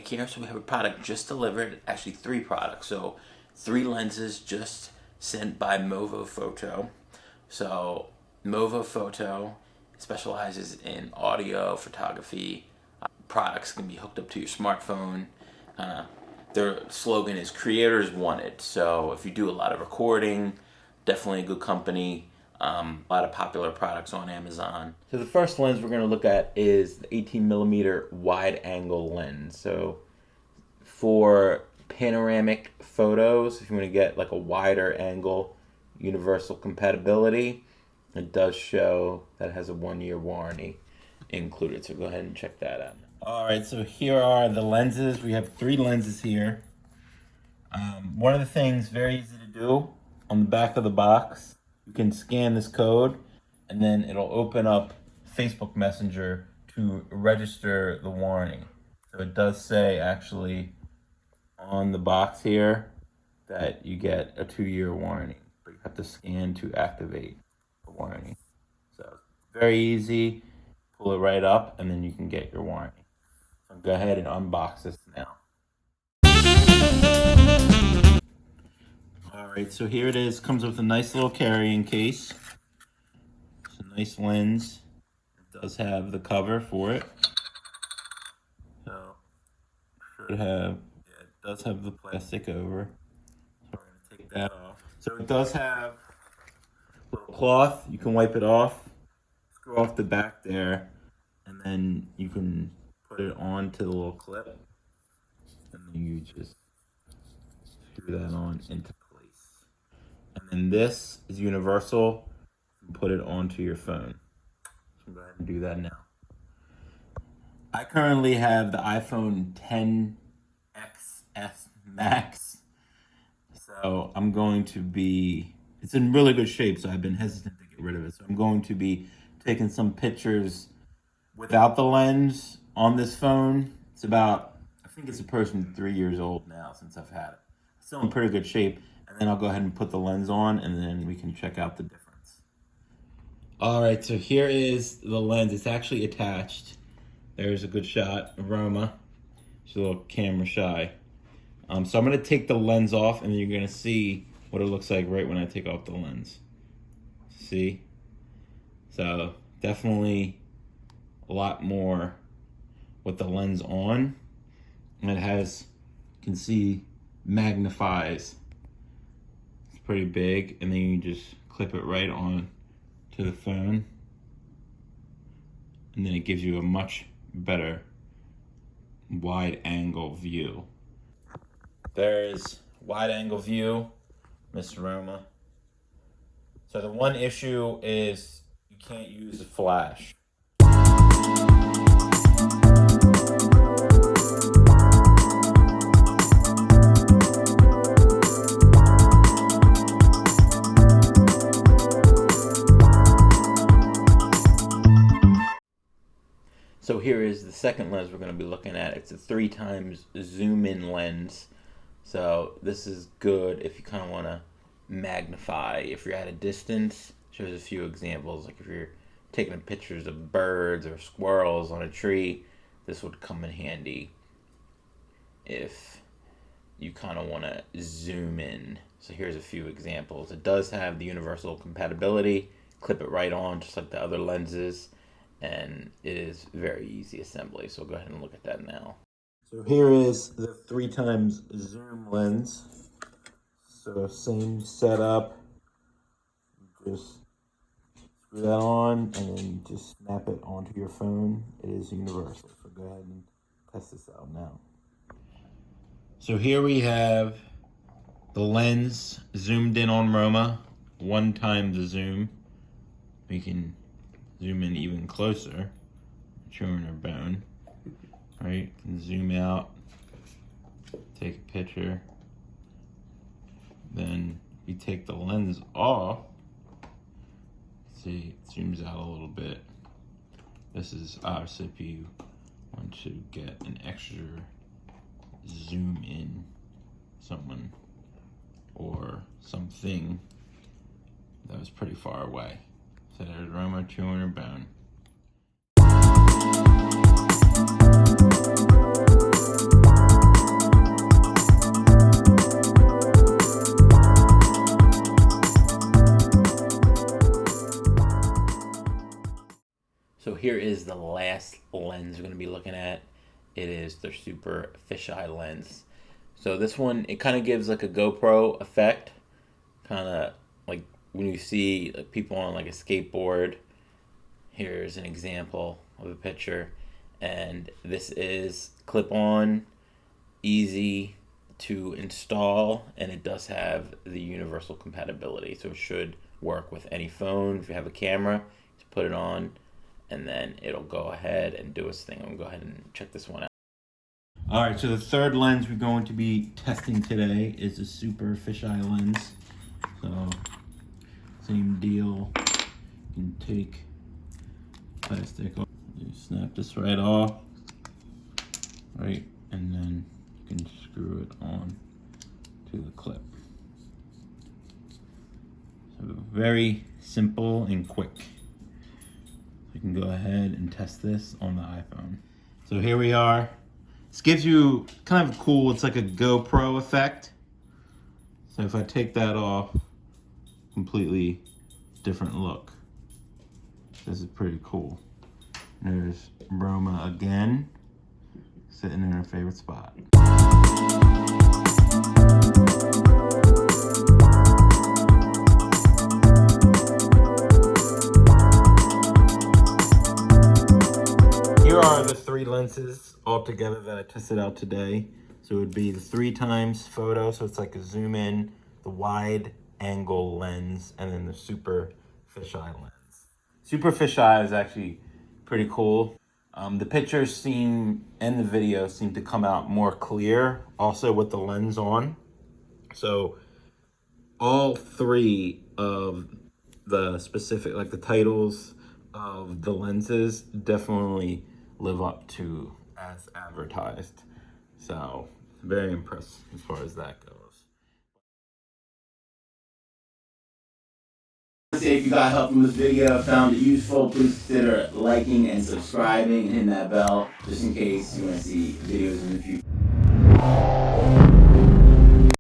here. So we have a product just delivered, actually 3 products. So 3 lenses just sent by Movo Photo. So Movo Photo specializes in audio, photography. Products can be hooked up to your smartphone. Their slogan is creators wanted. So if you do a lot of recording, definitely a good company. A lot of popular products on Amazon. So the first lens we're going to look at is the 18mm wide angle lens. So for panoramic photos, if you want to get like a wider angle, universal compatibility, it does show that it has a 1-year warranty included. So go ahead and check that out. All right, so here are the lenses. We have 3 lenses here. One of the things very easy to do on the back of the box, you can scan this code and then it'll open up Facebook Messenger to register the warranty. So it does say actually on the box here that you get a 2-year warranty, but you have to scan to activate the warranty. So very easy, pull it right up and then you can get your warranty. So go ahead and unbox this now. Alright, so here it is. Comes with a nice little carrying case. It's a nice lens. It does have the cover for it. So it does have the plastic over. So we're going to take that off. So it does have a little cloth. You can wipe it off. Screw off the back there. And then you can put it onto the little clip. And then you just screw that on into place. And then this is universal. You can put it onto your phone. So go ahead and do that now. I currently have the iPhone XS Max. So I'm going to be, it's in really good shape, so I've been hesitant to get rid of it. So I'm going to be taking some pictures without the lens on this phone. It's about, I think it's approaching 3 years old now since I've had it. It's still in pretty good shape. And then I'll go ahead and put the lens on and then we can check out the difference. All right, so here is the lens. It's actually attached. There's a good shot of Roma. She's a little camera shy. So I'm gonna take the lens off and then you're gonna see what it looks like right when I take off the lens. See? So definitely a lot more with the lens on. And it has, you can see, magnifies. It's pretty big, and then you just clip it right on to the phone. And then it gives you a much better wide angle view. There's wide angle view, Miss Roma. So the one issue is you can't use a flash. So here is the second lens we're going to be looking at. It's a 3x zoom in lens. So this is good if you kind of want to magnify. If you're at a distance, shows a few examples. Like if you're taking pictures of birds or squirrels on a tree, this would come in handy if you kind of want to zoom in. So here's a few examples. It does have the universal compatibility. Clip it right on just like the other lenses. And it is very easy assembly. So go ahead and look at that now. So here is the 3x zoom lens. So same setup. Just screw that on and then just snap it onto your phone. It is universal. So go ahead and test this out now. So here we have the lens zoomed in on Roma, 1x the zoom. We can zoom in even closer, showing her bone. Right, and zoom out, take a picture. Then you take the lens off. See, it zooms out a little bit. This is obviously if you want to get an extra zoom in someone or something that was pretty far away. So there's Roma chewing her bone. So here is the last lens we're going to be looking at. It is the Super Fisheye lens. So this one, it kind of gives like a GoPro effect, kind of like when you see like people on like a skateboard. Here's an example of a picture, and this is clip-on, easy to install, and it does have the universal compatibility, so it should work with any phone. If you have a camera, just put it on and then it'll go ahead and do its thing. I'm gonna go ahead and check this one out. All right, so the third lens we're going to be testing today is the Super Fisheye lens. So same deal, you can take plastic off, you snap this right off, right, and then you can screw it on to the clip. So very simple and quick. You can go ahead and test this on the iPhone. So here we are. This gives you kind of cool, it's like a GoPro effect. So if I take that off, completely different look. This is pretty cool. There's Roma again, sitting in her favorite spot. Here are the three lenses all together that I tested out today. So it would be the 3x photo, so it's like a zoom in, the wide angle lens, and then the Super Fisheye lens. Super Fisheye is actually pretty cool. The pictures seem, and the video seem to come out more clear also with the lens on. So all three of the specific, like the titles of the lenses definitely live up to as advertised. So very impressed as far as that goes. If you got help from this video, found it useful, please consider liking and subscribing and hitting that bell just in case you want to see videos in the future.